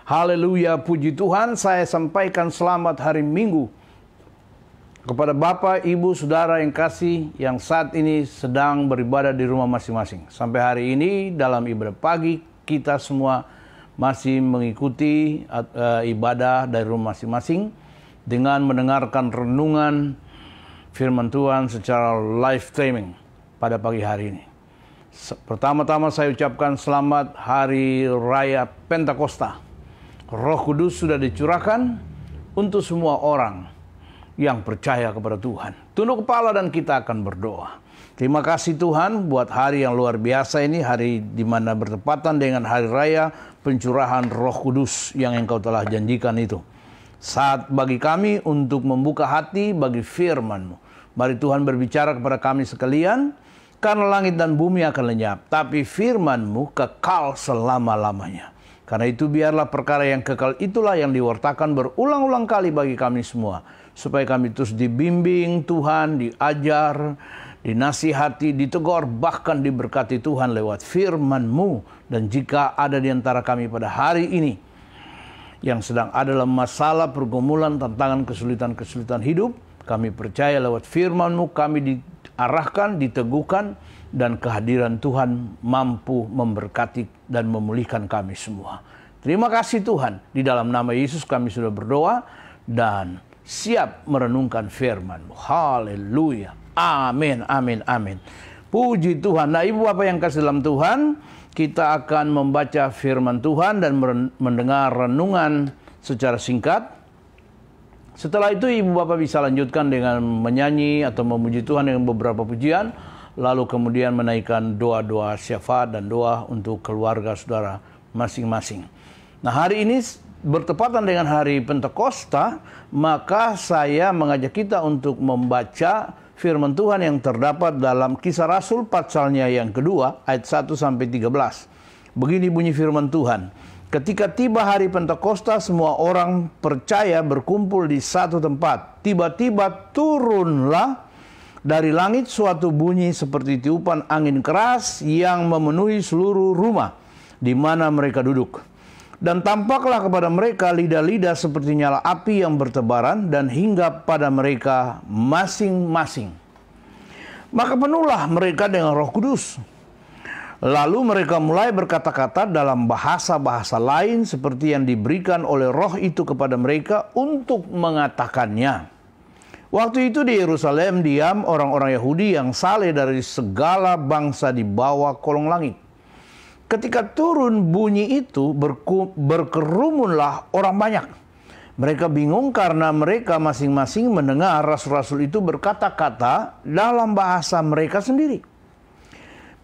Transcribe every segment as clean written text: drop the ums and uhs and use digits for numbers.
Haleluya, puji Tuhan. Saya sampaikan selamat hari Minggu kepada Bapak, Ibu, Saudara yang kasih yang saat ini sedang beribadah di rumah masing-masing. Sampai hari ini dalam ibadah pagi kita semua masih mengikuti ibadah dari rumah masing-masing dengan mendengarkan renungan firman Tuhan secara live streaming pada pagi hari ini. Pertama-tama saya ucapkan selamat Hari Raya Pentakosta. Roh Kudus sudah dicurahkan untuk semua orang yang percaya kepada Tuhan. Tunduk kepala dan kita akan berdoa. Terima kasih Tuhan buat hari yang luar biasa ini, hari di mana bertepatan dengan hari raya pencurahan Roh Kudus yang Engkau telah janjikan itu. Saat bagi kami untuk membuka hati bagi firman-Mu. Mari Tuhan berbicara kepada kami sekalian, karena langit dan bumi akan lenyap, tapi firman-Mu kekal selama-lamanya. Karena itu biarlah perkara yang kekal itulah yang diwartakan berulang-ulang kali bagi kami semua. Supaya kami terus dibimbing Tuhan, diajar, dinasihati, ditegur, bahkan diberkati Tuhan lewat firman-Mu. Dan jika ada di antara kami pada hari ini yang sedang ada dalam masalah, pergumulan, tantangan, kesulitan-kesulitan hidup, kami percaya lewat firman-Mu kami diarahkan, diteguhkan, dan kehadiran Tuhan mampu memberkati dan memulihkan kami semua. Terima kasih Tuhan. Di dalam nama Yesus kami sudah berdoa dan siap merenungkan firman-Mu. Haleluya. Amin, amin, amin. Puji Tuhan. Nah, Ibu Bapak yang kasih dalam Tuhan, kita akan membaca firman Tuhan dan mendengar renungan secara singkat. Setelah itu Ibu Bapak bisa lanjutkan dengan menyanyi atau memuji Tuhan dengan beberapa pujian. Lalu kemudian menaikkan doa-doa syafaat dan doa untuk keluarga saudara masing-masing. Nah, hari ini bertepatan dengan hari Pentakosta, maka saya mengajak kita untuk membaca firman Tuhan yang terdapat dalam Kisah Rasul pasalnya yang kedua, ayat 1 sampai 13. Begini bunyi firman Tuhan. Ketika tiba hari Pentakosta, semua orang percaya berkumpul di satu tempat. Tiba-tiba turunlah dari langit suatu bunyi seperti tiupan angin keras yang memenuhi seluruh rumah di mana mereka duduk. Dan tampaklah kepada mereka lidah-lidah seperti nyala api yang bertebaran dan hinggap pada mereka masing-masing. Maka penuhlah mereka dengan Roh Kudus. Lalu mereka mulai berkata-kata dalam bahasa-bahasa lain seperti yang diberikan oleh Roh itu kepada mereka untuk mengatakannya. Waktu itu di Yerusalem diam orang-orang Yahudi yang saleh dari segala bangsa di bawah kolong langit. Ketika turun bunyi itu, berkerumunlah orang banyak. Mereka bingung karena mereka masing-masing mendengar rasul-rasul itu berkata-kata dalam bahasa mereka sendiri.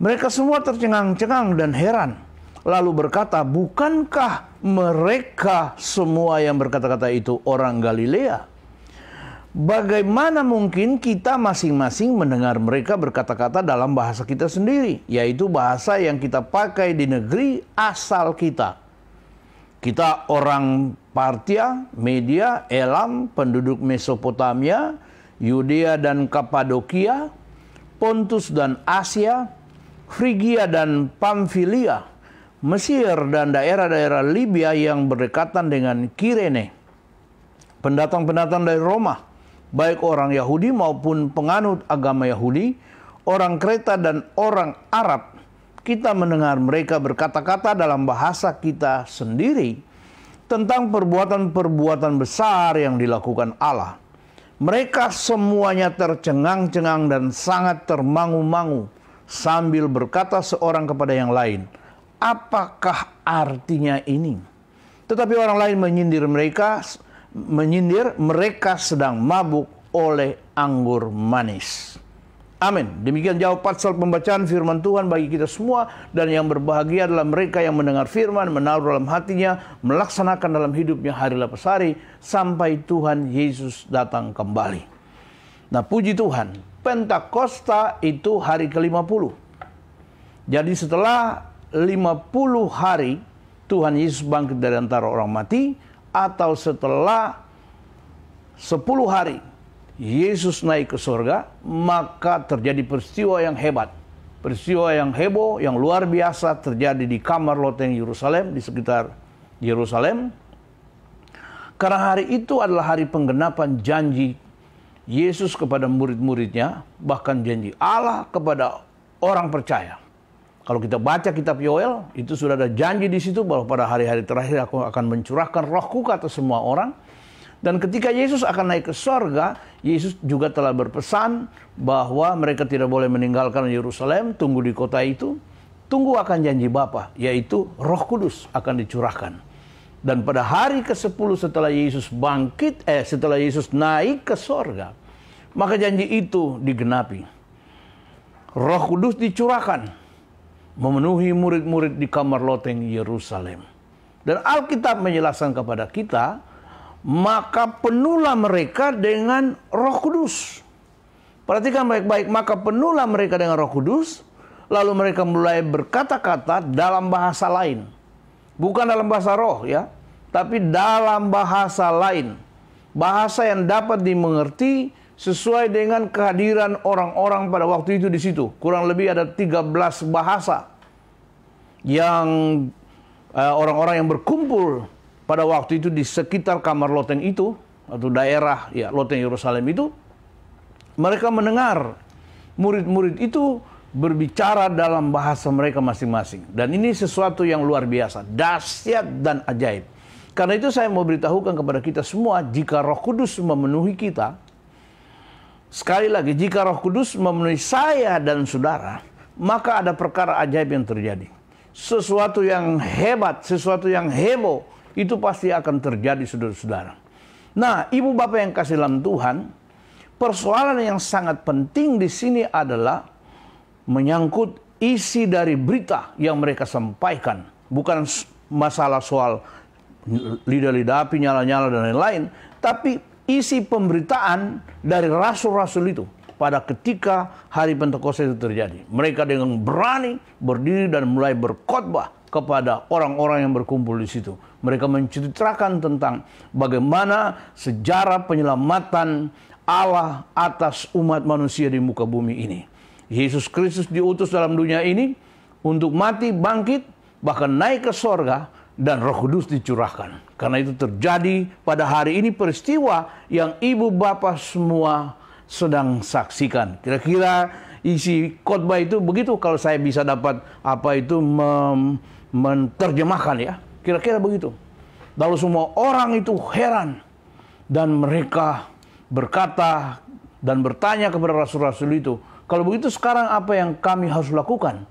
Mereka semua tercengang-cengang dan heran. Lalu berkata, bukankah mereka semua yang berkata-kata itu orang Galilea? Bagaimana mungkin kita masing-masing mendengar mereka berkata-kata dalam bahasa kita sendiri, yaitu bahasa yang kita pakai di negeri asal kita. Kita orang Partia, Media, Elam, penduduk Mesopotamia, Yudea dan Kapadokia, Pontus dan Asia, Frigia dan Pamfilia, Mesir dan daerah-daerah Libya yang berdekatan dengan Kirene, pendatang-pendatang dari Roma, baik orang Yahudi maupun penganut agama Yahudi, orang Kreta dan orang Arab, kita mendengar mereka berkata-kata dalam bahasa kita sendiri tentang perbuatan-perbuatan besar yang dilakukan Allah. Mereka semuanya tercengang-cengang dan sangat termangu-mangu sambil berkata seorang kepada yang lain, apakah artinya ini? Tetapi orang lain menyindir mereka sedang mabuk oleh anggur manis. Amin. Demikian jawab pasal pembacaan firman Tuhan bagi kita semua. Dan yang berbahagia adalah mereka yang mendengar firman, menaruh dalam hatinya, melaksanakan dalam hidupnya hari lepas hari, sampai Tuhan Yesus datang kembali. Nah, puji Tuhan, Pentakosta itu hari ke-50. Jadi setelah 50 hari Tuhan Yesus bangkit dari antara orang mati, atau setelah 10 hari Yesus naik ke surga, maka terjadi peristiwa yang hebat. Peristiwa yang heboh, yang luar biasa terjadi di kamar loteng Yerusalem di sekitar Yerusalem. Karena hari itu adalah hari penggenapan janji Yesus kepada murid-muridnya, bahkan janji Allah kepada orang percaya. Kalau kita baca kitab Yoel, itu sudah ada janji di situ bahwa pada hari-hari terakhir aku akan mencurahkan rohku ke atas semua orang. Dan ketika Yesus akan naik ke sorga, Yesus juga telah berpesan bahwa mereka tidak boleh meninggalkan Yerusalem, tunggu di kota itu, tunggu akan janji Bapa, yaitu Roh Kudus akan dicurahkan. Dan pada hari ke-10 setelah Yesus setelah Yesus naik ke sorga, maka janji itu digenapi. Roh Kudus dicurahkan, memenuhi murid-murid di kamar loteng Yerusalem. Dan Alkitab menjelaskan kepada kita, maka penuhlah mereka dengan Roh Kudus. Perhatikan baik-baik, maka penuhlah mereka dengan Roh Kudus, lalu mereka mulai berkata-kata dalam bahasa lain. Bukan dalam bahasa roh ya, tapi dalam bahasa lain. Bahasa yang dapat dimengerti sesuai dengan kehadiran orang-orang pada waktu itu di situ. Kurang lebih ada 13 bahasa yang orang-orang yang berkumpul pada waktu itu di sekitar kamar loteng itu, atau daerah ya loteng Yerusalem itu. Mereka mendengar murid-murid itu berbicara dalam bahasa mereka masing-masing. Dan ini sesuatu yang luar biasa, dahsyat dan ajaib. Karena itu saya mau beritahukan kepada kita semua, jika Roh Kudus memenuhi kita, sekali lagi, jika Roh Kudus memenuhi saya dan saudara, maka ada perkara ajaib yang terjadi. Sesuatu yang hebat, sesuatu yang heboh, itu pasti akan terjadi, saudara-saudara. Nah, ibu bapak yang kasih dalam Tuhan, persoalan yang sangat penting di sini adalah menyangkut isi dari berita yang mereka sampaikan. Bukan masalah soal lidah-lidah api, nyala-nyala dan lain-lain, tapi isi pemberitaan dari rasul-rasul itu pada ketika hari Pentakosta itu terjadi. Mereka dengan berani berdiri dan mulai berkhotbah kepada orang-orang yang berkumpul di situ. Mereka menceritakan tentang bagaimana sejarah penyelamatan Allah atas umat manusia di muka bumi ini. Yesus Kristus diutus dalam dunia ini untuk mati, bangkit, bahkan naik ke sorga, dan Roh Kudus dicurahkan. Karena itu terjadi pada hari ini peristiwa yang ibu bapak semua sedang saksikan. Kira-kira isi khotbah itu begitu, kalau saya bisa dapat menerjemahkan ya. Kira-kira begitu. Lalu semua orang itu heran, dan mereka berkata dan bertanya kepada rasul-rasul itu, kalau begitu sekarang apa yang kami harus lakukan?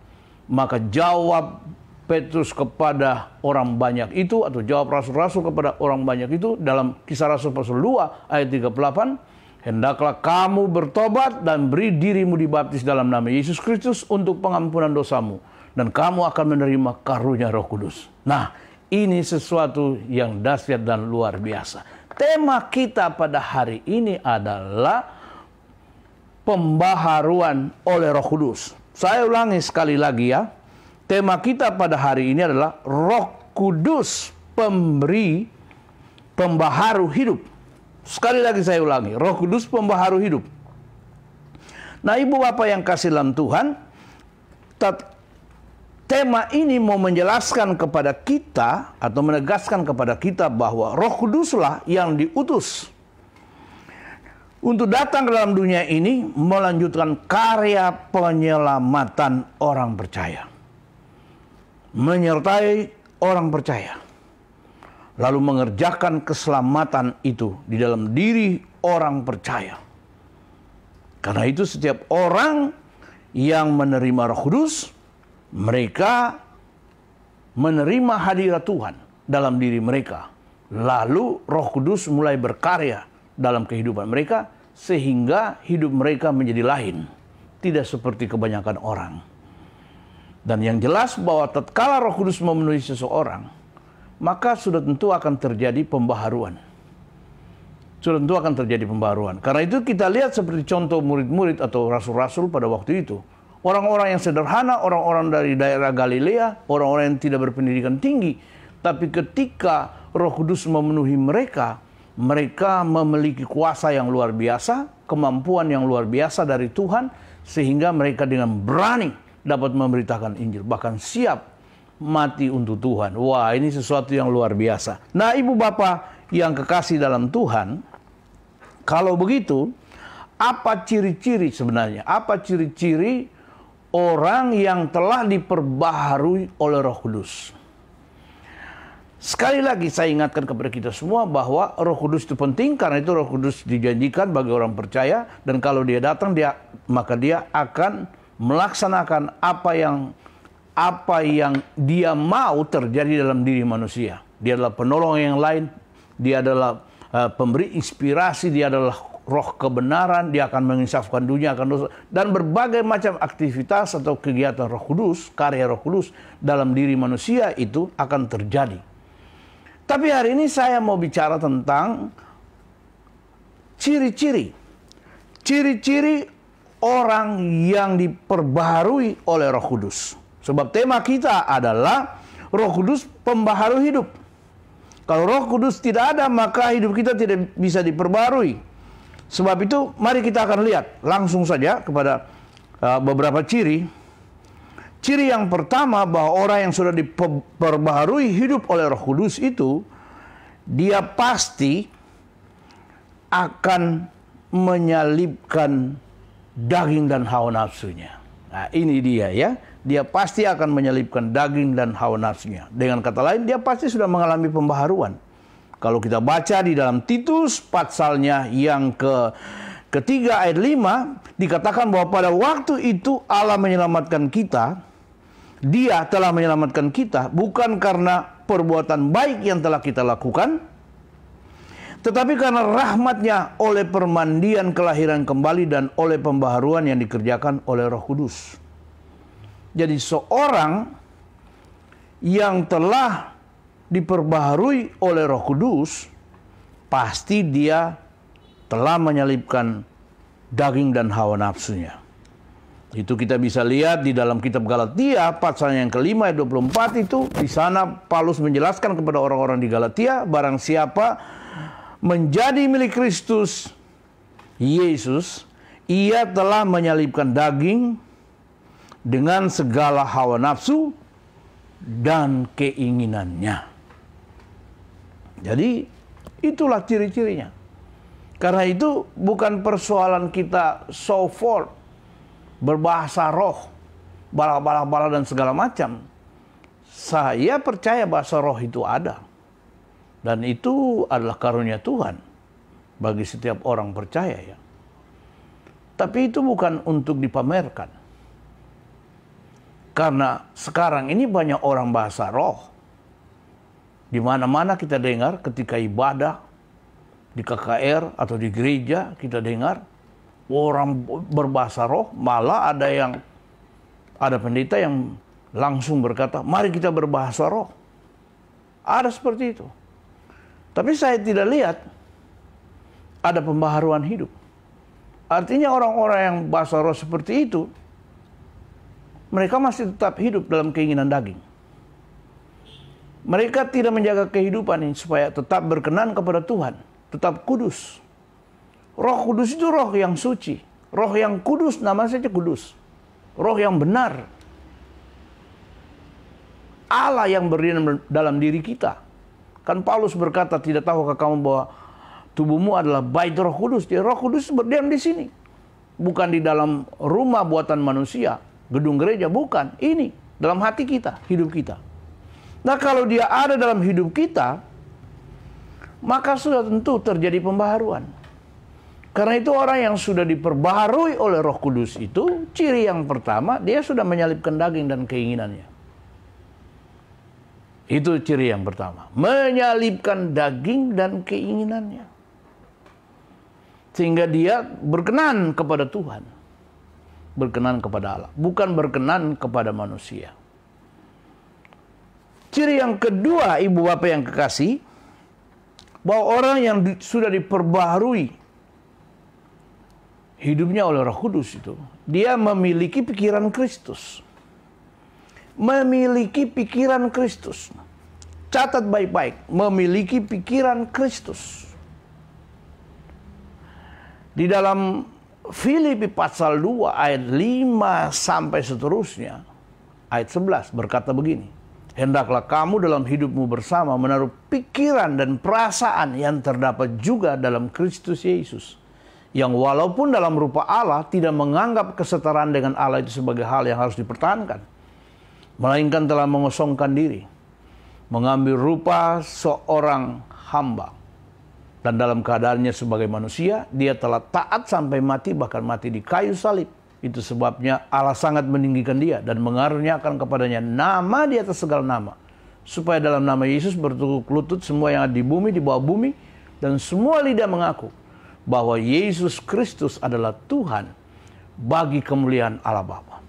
Maka jawab Petrus kepada orang banyak itu, atau jawab rasul-rasul kepada orang banyak itu dalam Kisah Rasul pasal 2 ayat 38, hendaklah kamu bertobat dan beri dirimu dibaptis dalam nama Yesus Kristus untuk pengampunan dosamu, dan kamu akan menerima karunia Roh Kudus. Nah, ini sesuatu yang dahsyat dan luar biasa. Tema kita pada hari ini adalah pembaharuan oleh Roh Kudus. Saya ulangi sekali lagi ya. Tema kita pada hari ini adalah Roh Kudus pemberi pembaharu hidup. Sekali lagi saya ulangi, Roh Kudus pembaharu hidup. Nah, ibu bapak yang kasih dalam Tuhan, tema ini mau menjelaskan kepada kita atau menegaskan kepada kita bahwa Roh Kuduslah yang diutus untuk datang ke dalam dunia ini melanjutkan karya penyelamatan orang percaya. Menyertai orang percaya. Lalu mengerjakan keselamatan itu di dalam diri orang percaya. Karena itu setiap orang yang menerima Roh Kudus, mereka menerima hadirat Tuhan dalam diri mereka. Lalu Roh Kudus mulai berkarya dalam kehidupan mereka, sehingga hidup mereka menjadi lain, tidak seperti kebanyakan orang. Dan yang jelas bahwa tatkala Roh Kudus memenuhi seseorang, maka sudah tentu akan terjadi pembaharuan. Sudah tentu akan terjadi pembaharuan. Karena itu kita lihat seperti contoh murid-murid atau rasul-rasul pada waktu itu. Orang-orang yang sederhana, orang-orang dari daerah Galilea, orang-orang yang tidak berpendidikan tinggi. Tapi ketika Roh Kudus memenuhi mereka, mereka memiliki kuasa yang luar biasa, kemampuan yang luar biasa dari Tuhan, sehingga mereka dengan berani dapat memberitakan Injil. Bahkan siap mati untuk Tuhan. Wah, ini sesuatu yang luar biasa. Nah, ibu bapak yang kekasih dalam Tuhan, kalau begitu, apa ciri-ciri sebenarnya? Apa ciri-ciri orang yang telah diperbaharui oleh Roh Kudus? Sekali lagi saya ingatkan kepada kita semua bahwa Roh Kudus itu penting, karena itu Roh Kudus dijanjikan bagi orang percaya, dan kalau dia datang maka dia akan melaksanakan apa yang dia mau terjadi dalam diri manusia. Dia adalah penolong yang lain, dia adalah pemberi inspirasi, dia adalah roh kebenaran, dia akan menginsafkan dunia akan dosa, dan berbagai macam aktivitas atau kegiatan Roh Kudus, karya Roh Kudus dalam diri manusia itu akan terjadi. Tapi hari ini saya mau bicara tentang ciri-ciri orang yang diperbaharui oleh Roh Kudus. Sebab tema kita adalah Roh Kudus pembaharu hidup. Kalau Roh Kudus tidak ada, maka hidup kita tidak bisa diperbaharui. Sebab itu mari kita akan lihat langsung saja kepada beberapa ciri. Ciri yang pertama bahwa orang yang sudah diperbaharui hidup oleh Roh Kudus itu, dia pasti akan menyalibkan daging dan hawa nafsunya. Nah, ini dia ya. Dia pasti akan menyalibkan daging dan hawa nafsunya. Dengan kata lain, dia pasti sudah mengalami pembaharuan. Kalau kita baca di dalam Titus pasalnya yang ketiga ayat 5, dikatakan bahwa pada waktu itu Allah menyelamatkan kita. Dia telah menyelamatkan kita bukan karena perbuatan baik yang telah kita lakukan, tetapi karena rahmat-Nya oleh permandian kelahiran kembali dan oleh pembaharuan yang dikerjakan oleh Roh Kudus. Jadi seorang yang telah diperbaharui oleh Roh Kudus, pasti dia telah menyalibkan daging dan hawa nafsunya. Itu kita bisa lihat di dalam kitab Galatia pasal yang kelima ayat 24 itu. Di sana Paulus menjelaskan kepada orang-orang di Galatia, barang siapa menjadi milik Kristus Yesus, ia telah menyalibkan daging dengan segala hawa nafsu dan keinginannya. Jadi itulah ciri-cirinya. Karena itu bukan persoalan kita so forth, berbahasa roh, bala-bala dan segala macam. Saya percaya bahasa roh itu ada. Dan itu adalah karunia Tuhan bagi setiap orang percaya ya. Tapi itu bukan untuk dipamerkan. Karena sekarang ini banyak orang bahasa roh. Di mana-mana kita dengar ketika ibadah, di KKR atau di gereja kita dengar orang berbahasa roh, malah ada pendeta yang langsung berkata, mari kita berbahasa roh. Ada seperti itu. Tapi saya tidak lihat ada pembaharuan hidup. Artinya orang-orang yang bahasa roh seperti itu, mereka masih tetap hidup dalam keinginan daging. Mereka tidak menjaga kehidupan ini supaya tetap berkenan kepada Tuhan, tetap kudus. Roh Kudus itu roh yang suci. Roh yang kudus, namanya saja kudus. Roh yang benar. Allah yang berdiam dalam diri kita. Kan Paulus berkata, tidak tahukah kamu bahwa tubuhmu adalah bait Roh Kudus. Jadi Roh Kudus berdiam di sini. Bukan di dalam rumah buatan manusia, gedung gereja, bukan. Ini, dalam hati kita, hidup kita. Nah, kalau dia ada dalam hidup kita, maka sudah tentu terjadi pembaharuan. Karena itu orang yang sudah diperbaharui oleh Roh Kudus itu, ciri yang pertama, dia sudah menyalibkan daging dan keinginannya. Itu ciri yang pertama. Menyalibkan daging dan keinginannya. Sehingga dia berkenan kepada Tuhan. Berkenan kepada Allah. Bukan berkenan kepada manusia. Ciri yang kedua, ibu bapak yang kekasih, bahwa orang yang sudah diperbaharui hidupnya oleh Roh Kudus itu, dia memiliki pikiran Kristus. Memiliki pikiran Kristus. Catat baik-baik, memiliki pikiran Kristus. Di dalam Filipi pasal 2 ayat 5 sampai seterusnya, ayat 11 berkata begini. Hendaklah kamu dalam hidupmu bersama menaruh pikiran dan perasaan yang terdapat juga dalam Kristus Yesus, yang walaupun dalam rupa Allah tidak menganggap kesetaraan dengan Allah itu sebagai hal yang harus dipertahankan, melainkan telah mengosongkan diri, mengambil rupa seorang hamba, dan dalam keadaannya sebagai manusia, dia telah taat sampai mati, bahkan mati di kayu salib. Itu sebabnya Allah sangat meninggikan dia dan mengaruniakan kepadanya nama di atas segala nama, supaya dalam nama Yesus bertukuk lutut semua yang ada di bumi, di bawah bumi, dan semua lidah mengaku bahwa Yesus Kristus adalah Tuhan, bagi kemuliaan Allah Bapa.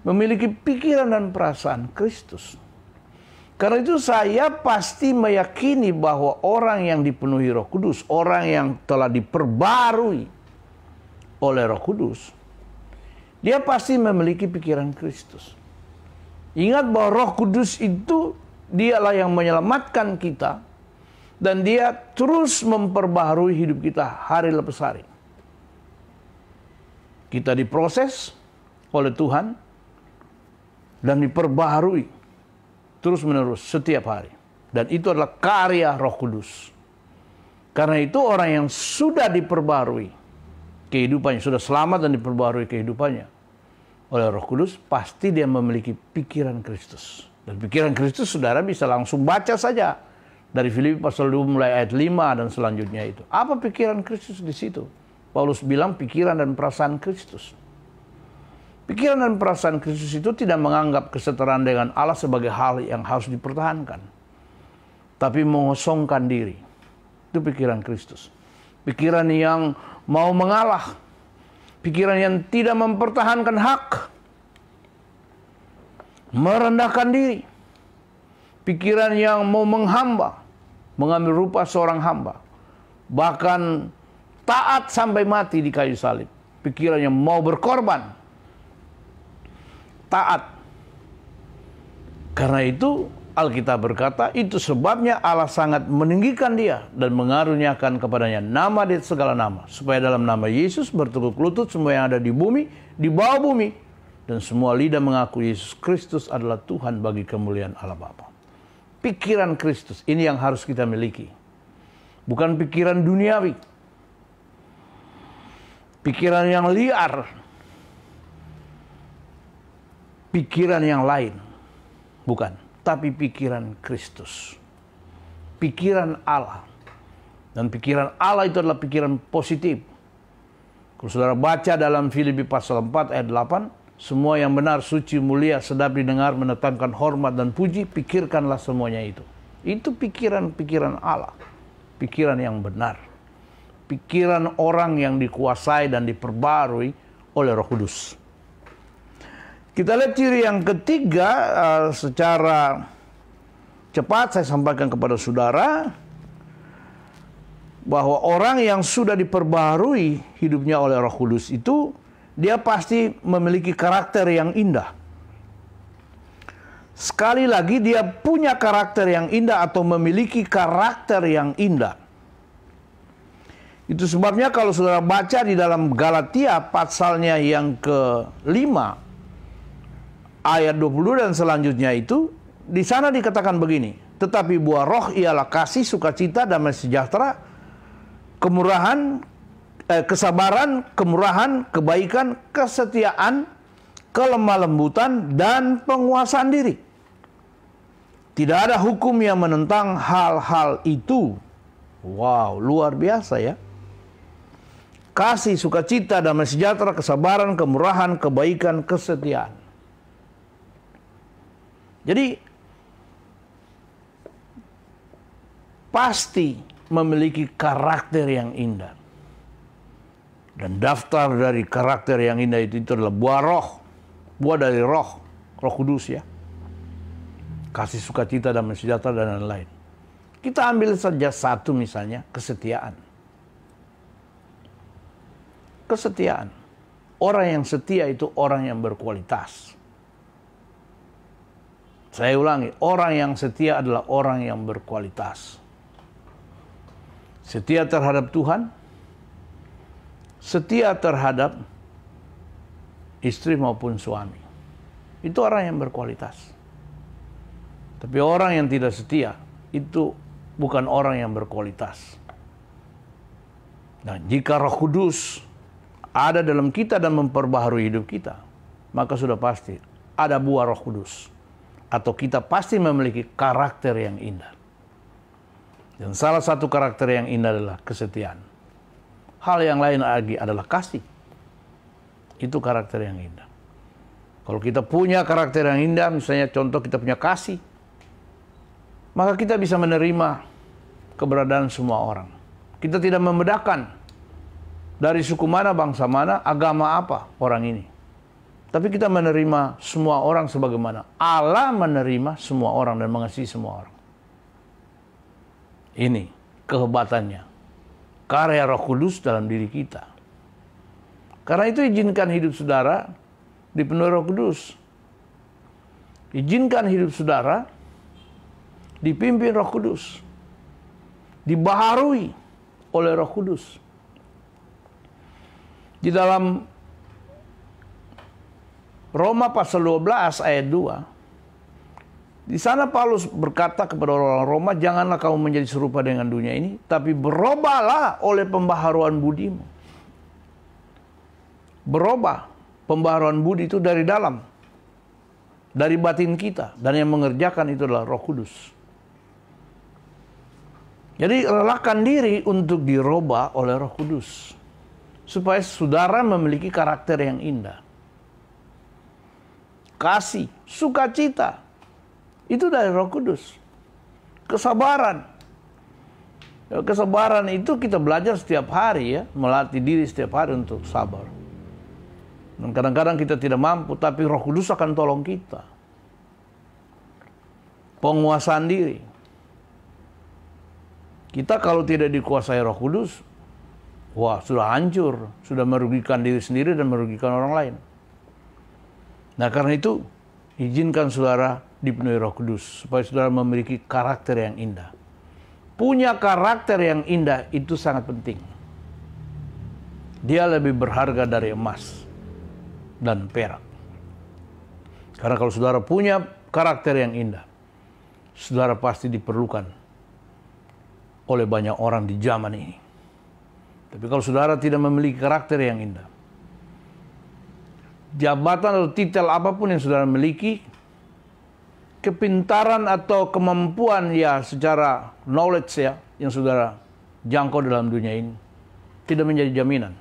Memiliki pikiran dan perasaan Kristus. Karena itu saya pasti meyakini bahwa orang yang dipenuhi Roh Kudus, orang yang telah diperbarui oleh Roh Kudus, dia pasti memiliki pikiran Kristus. Ingat bahwa Roh Kudus itu dialah yang menyelamatkan kita, dan dia terus memperbaharui hidup kita hari lepas hari. Kita diproses oleh Tuhan dan diperbaharui terus menerus setiap hari. Dan itu adalah karya Roh Kudus. Karena itu orang yang sudah diperbaharui kehidupannya, sudah selamat dan diperbaharui kehidupannya oleh Roh Kudus, pasti dia memiliki pikiran Kristus. Dan pikiran Kristus saudara bisa langsung baca saja dari Filipi pasal 2 mulai ayat 5 dan selanjutnya itu. Apa pikiran Kristus di situ? Paulus bilang pikiran dan perasaan Kristus. Pikiran dan perasaan Kristus itu tidak menganggap kesetaraan dengan Allah sebagai hal yang harus dipertahankan, tapi mengosongkan diri. Itu pikiran Kristus. Pikiran yang mau mengalah, pikiran yang tidak mempertahankan hak, merendahkan diri, pikiran yang mau menghamba, mengambil rupa seorang hamba, bahkan taat sampai mati di kayu salib. Pikiran yang mau berkorban, taat. Karena itu Alkitab berkata, itu sebabnya Allah sangat meninggikan dia dan mengaruniakan kepadanya nama di segala nama, supaya dalam nama Yesus bertukuk lutut semua yang ada di bumi, di bawah bumi, dan semua lidah mengaku Yesus Kristus adalah Tuhan, bagi kemuliaan Allah Bapa. Pikiran Kristus ini yang harus kita miliki, bukan pikiran duniawi, pikiran yang liar, pikiran yang lain, bukan. Tapi pikiran Kristus, pikiran Allah. Dan pikiran Allah itu adalah pikiran positif. Kalau saudara baca dalam Filipi pasal 4 ayat 8, semua yang benar, suci, mulia, sedap didengar, mendatangkan hormat dan puji, pikirkanlah semuanya itu. Itu pikiran-pikiran Allah, pikiran yang benar, pikiran orang yang dikuasai dan diperbarui oleh Roh Kudus. Kita lihat ciri yang ketiga, secara cepat saya sampaikan kepada saudara, bahwa orang yang sudah diperbarui hidupnya oleh Roh Kudus itu, dia pasti memiliki karakter yang indah. Sekali lagi, dia punya karakter yang indah atau memiliki karakter yang indah. Itu sebabnya kalau saudara baca di dalam Galatia pasalnya yang ke-5, ayat 22 dan selanjutnya itu, di sana dikatakan begini, tetapi buah roh ialah kasih, sukacita, damai sejahtera, kemurahan, kesabaran, kemurahan, kebaikan, kesetiaan, kelemah lembutan, dan penguasaan diri. Tidak ada hukum yang menentang hal-hal itu. Wow, luar biasa ya. Kasih, sukacita, damai sejahtera, kesabaran, kemurahan, kebaikan, kesetiaan. Jadi pasti memiliki karakter yang indah. Dan daftar dari karakter yang indah itu adalah buah roh. Buah dari roh, Roh Kudus ya. Kasih, sukacita, damai sejahtera, dan lain-lain. Kita ambil saja satu misalnya, kesetiaan. Kesetiaan. Orang yang setia itu orang yang berkualitas. Saya ulangi, orang yang setia adalah orang yang berkualitas. Setia terhadap Tuhan, setia terhadap istri maupun suami. Itu orang yang berkualitas. Tapi orang yang tidak setia itu bukan orang yang berkualitas. Nah, jika Roh Kudus ada dalam kita dan memperbaharui hidup kita, maka sudah pasti ada buah Roh Kudus. Atau kita pasti memiliki karakter yang indah. Dan salah satu karakter yang indah adalah kesetiaan. Hal yang lain lagi adalah kasih. Itu karakter yang indah. Kalau kita punya karakter yang indah, misalnya contoh kita punya kasih, maka kita bisa menerima keberadaan semua orang. Kita tidak membedakan dari suku mana, bangsa mana, agama apa orang ini. Tapi kita menerima semua orang sebagaimana Allah menerima semua orang dan mengasihi semua orang. Ini kehebatannya, karya Roh Kudus dalam diri kita. Karena itu izinkan hidup saudara dipenuhi Roh Kudus. Izinkan hidup saudara dipimpin Roh Kudus, dibaharui oleh Roh Kudus. Di dalam Roma pasal 12 ayat 2, di sana Paulus berkata kepada orang Roma, janganlah kamu menjadi serupa dengan dunia ini, tapi berubahlah oleh pembaharuan budimu. Berubah, pembaharuan budi itu dari dalam, dari batin kita, dan yang mengerjakan itu adalah Roh Kudus. Jadi relakan diri untuk dirubah oleh Roh Kudus, supaya saudara memiliki karakter yang indah. Kasih, sukacita, itu dari Roh Kudus. Kesabaran. Kesabaran itu kita belajar setiap hari ya, melatih diri setiap hari untuk sabar. Dan kadang-kadang kita tidak mampu, tapi Roh Kudus akan tolong kita. Penguasaan diri. Kita kalau tidak dikuasai Roh Kudus, wah sudah hancur, sudah merugikan diri sendiri dan merugikan orang lain. Nah karena itu, izinkan saudara dipenuhi Roh Kudus, supaya saudara memiliki karakter yang indah. Punya karakter yang indah itu sangat penting. Dia lebih berharga dari emas dan perak. Karena kalau saudara punya karakter yang indah, saudara pasti diperlukan oleh banyak orang di zaman ini. Tapi kalau saudara tidak memiliki karakter yang indah, jabatan atau titel apapun yang saudara miliki, kepintaran atau kemampuan ya secara knowledge ya yang saudara jangkau dalam dunia ini, tidak menjadi jaminan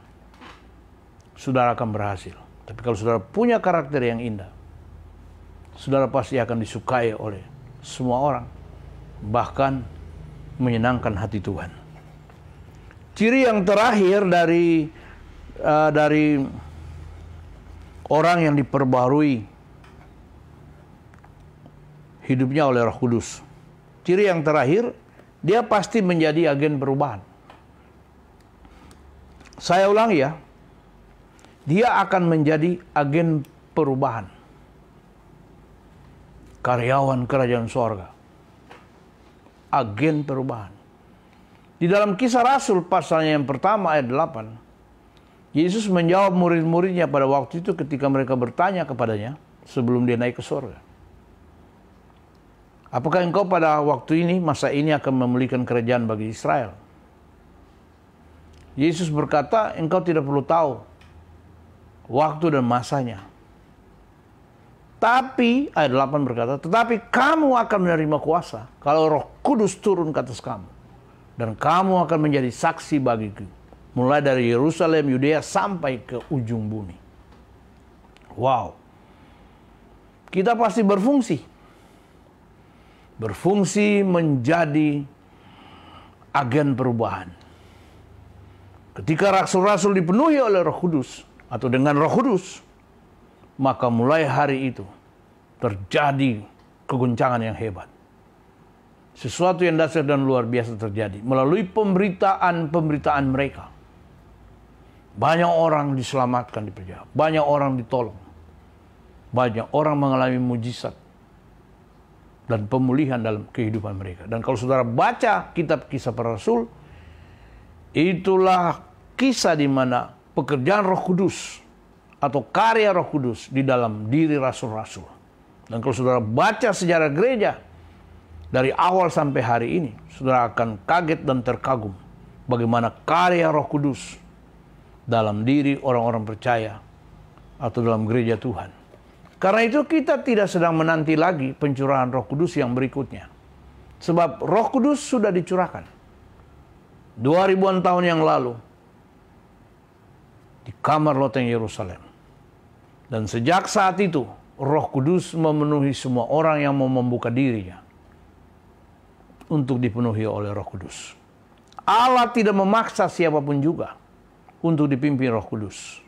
saudara akan berhasil. Tapi kalau saudara punya karakter yang indah, saudara pasti akan disukai oleh semua orang, bahkan menyenangkan hati Tuhan. Ciri yang terakhir dari orang yang diperbarui hidupnya oleh Roh Kudus. Ciri yang terakhir, dia pasti menjadi agen perubahan. Saya ulangi ya, dia akan menjadi agen perubahan. Karyawan kerajaan sorga. Agen perubahan. Di dalam Kisah Rasul pasalnya yang pertama ayat 8, Yesus menjawab murid-muridnya pada waktu itu ketika mereka bertanya kepadanya sebelum dia naik ke surga. Apakah engkau pada waktu ini, masa ini akan memulihkan kerajaan bagi Israel? Yesus berkata, engkau tidak perlu tahu waktu dan masanya. Tapi, ayat 8 berkata, tetapi kamu akan menerima kuasa kalau Roh Kudus turun ke atas kamu. Dan kamu akan menjadi saksi bagiku, mulai dari Yerusalem, Yudea, sampai ke ujung bumi. Wow. Kita pasti berfungsi. Berfungsi menjadi agen perubahan. Ketika rasul-rasul dipenuhi oleh Roh Kudus, atau dengan Roh Kudus, maka mulai hari itu terjadi kegoncangan yang hebat. Sesuatu yang dahsyat dan luar biasa terjadi melalui pemberitaan mereka. Banyak orang diselamatkan di penjara, banyak orang ditolong, banyak orang mengalami mujizat dan pemulihan dalam kehidupan mereka. Dan kalau saudara baca kitab Kisah Para Rasul, itulah kisah di mana pekerjaan Roh Kudus atau karya Roh Kudus di dalam diri rasul-rasul. Dan kalau saudara baca sejarah gereja, Dari awal sampai hari ini, saudara akan kaget dan terkagum bagaimana karya Roh Kudus dalam diri orang-orang percaya atau dalam gereja Tuhan. Karena itu kita tidak sedang menanti lagi pencurahan Roh Kudus yang berikutnya. Sebab Roh Kudus sudah dicurahkan 2000-an tahun yang lalu di kamar loteng Yerusalem. Dan sejak saat itu, Roh Kudus memenuhi semua orang yang mau membuka dirinya untuk dipenuhi oleh Roh Kudus. Allah tidak memaksa siapapun juga untuk dipimpin Roh Kudus.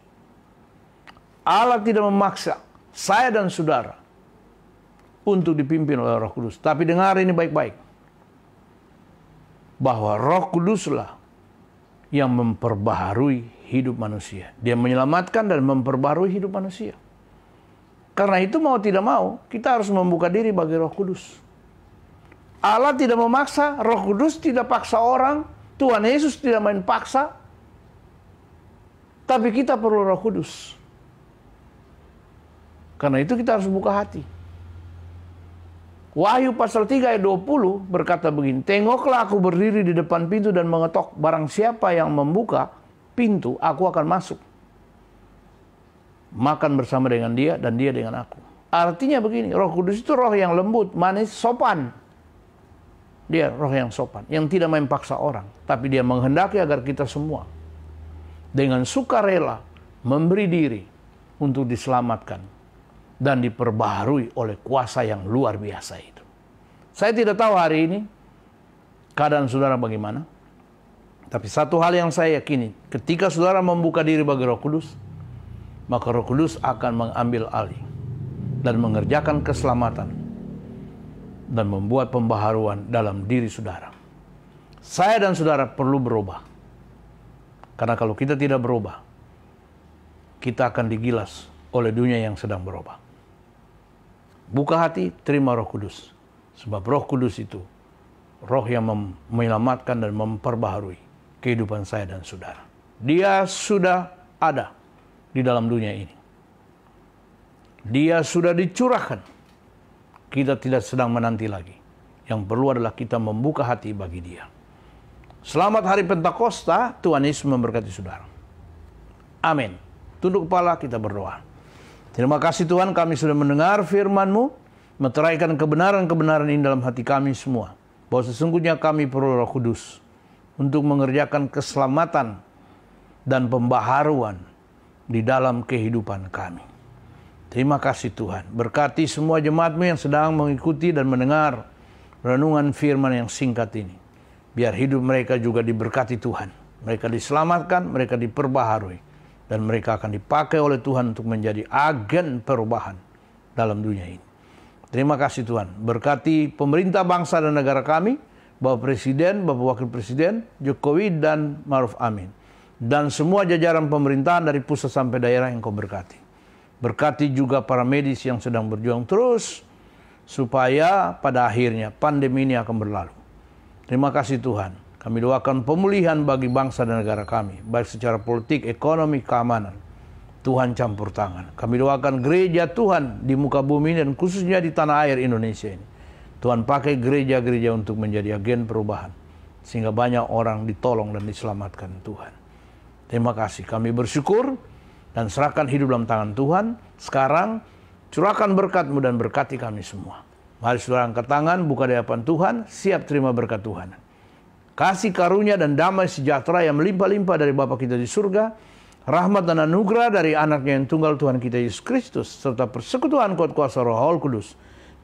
Allah tidak memaksa saya dan saudara untuk dipimpin oleh Roh Kudus. Tapi dengar ini baik-baik, bahwa Roh Kuduslah yang memperbaharui hidup manusia. Dia menyelamatkan dan memperbaharui hidup manusia. Karena itu mau tidak mau, kita harus membuka diri bagi Roh Kudus. Allah tidak memaksa, Roh Kudus tidak paksa orang, Tuhan Yesus tidak main paksa. Tapi kita perlu Roh Kudus. Karena itu kita harus buka hati. Wahyu pasal 3 ayat 20 berkata begini, "Tengoklah aku berdiri di depan pintu dan mengetok, barang siapa yang membuka pintu, aku akan masuk. Makan bersama dengan dia dan dia dengan aku." Artinya begini, Roh Kudus itu roh yang lembut, manis, sopan. Dia roh yang sopan, yang tidak main paksa orang. Tapi dia menghendaki agar kita semua dengan sukarela memberi diri untuk diselamatkan dan diperbaharui oleh kuasa yang luar biasa itu. Saya tidak tahu hari ini keadaan saudara bagaimana. Tapi satu hal yang saya yakini, ketika saudara membuka diri bagi Roh Kudus, maka Roh Kudus akan mengambil alih dan mengerjakan keselamatan dan membuat pembaharuan dalam diri saudara. Saya dan saudara perlu berubah. Karena kalau kita tidak berubah, kita akan digilas oleh dunia yang sedang berubah. Buka hati, terima Roh Kudus. Sebab Roh Kudus itu roh yang menyelamatkan dan memperbaharui kehidupan saya dan saudara. Dia sudah ada di dalam dunia ini. Dia sudah dicurahkan. Kita tidak sedang menanti lagi. Yang perlu adalah kita membuka hati bagi Dia. Selamat hari Pentakosta, Tuhan Yesus memberkati saudara. Amin. Tunduk kepala, kita berdoa. Terima kasih Tuhan, kami sudah mendengar firman-Mu, meteraikan kebenaran-kebenaran ini dalam hati kami semua. Bahwa sesungguhnya kami perlu Roh Kudus untuk mengerjakan keselamatan dan pembaharuan di dalam kehidupan kami. Terima kasih Tuhan. Berkati semua jemaat-Mu yang sedang mengikuti dan mendengar renungan firman yang singkat ini. Biar hidup mereka juga diberkati Tuhan. Mereka diselamatkan, mereka diperbaharui. Dan mereka akan dipakai oleh Tuhan untuk menjadi agen perubahan dalam dunia ini. Terima kasih Tuhan. Berkati pemerintah bangsa dan negara kami, Bapak Presiden, Bapak Wakil Presiden, Jokowi dan Ma'ruf Amin. Dan semua jajaran pemerintahan dari pusat sampai daerah yang Kau berkati. Berkati juga para medis yang sedang berjuang terus, supaya pada akhirnya pandemi ini akan berlalu. Terima kasih Tuhan. Kami doakan pemulihan bagi bangsa dan negara kami, baik secara politik, ekonomi, keamanan. Tuhan campur tangan. Kami doakan gereja Tuhan di muka bumi ini dan khususnya di tanah air Indonesia ini. Tuhan pakai gereja-gereja untuk menjadi agen perubahan. Sehingga banyak orang ditolong dan diselamatkan Tuhan. Terima kasih. Kami bersyukur dan serahkan hidup dalam tangan Tuhan. Sekarang curahkan berkat-Mu dan berkati kami semua. Mari saudara angkat tangan, buka di hadapan Tuhan, siap terima berkat Tuhan. Kasih karunia dan damai sejahtera yang melimpah-limpah dari Bapa kita di surga, rahmat dan anugerah dari anaknya yang tunggal Tuhan kita Yesus Kristus, serta persekutuan kuat kuasa Roh Kudus,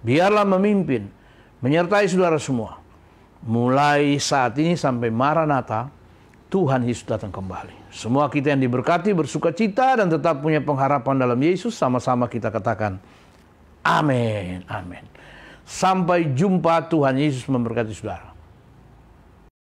biarlah memimpin, menyertai saudara semua. Mulai saat ini sampai Maranatha, Tuhan Yesus datang kembali. Semua kita yang diberkati, bersuka cita dan tetap punya pengharapan dalam Yesus, sama-sama kita katakan, amin, amin. Sampai jumpa, Tuhan Yesus memberkati saudara.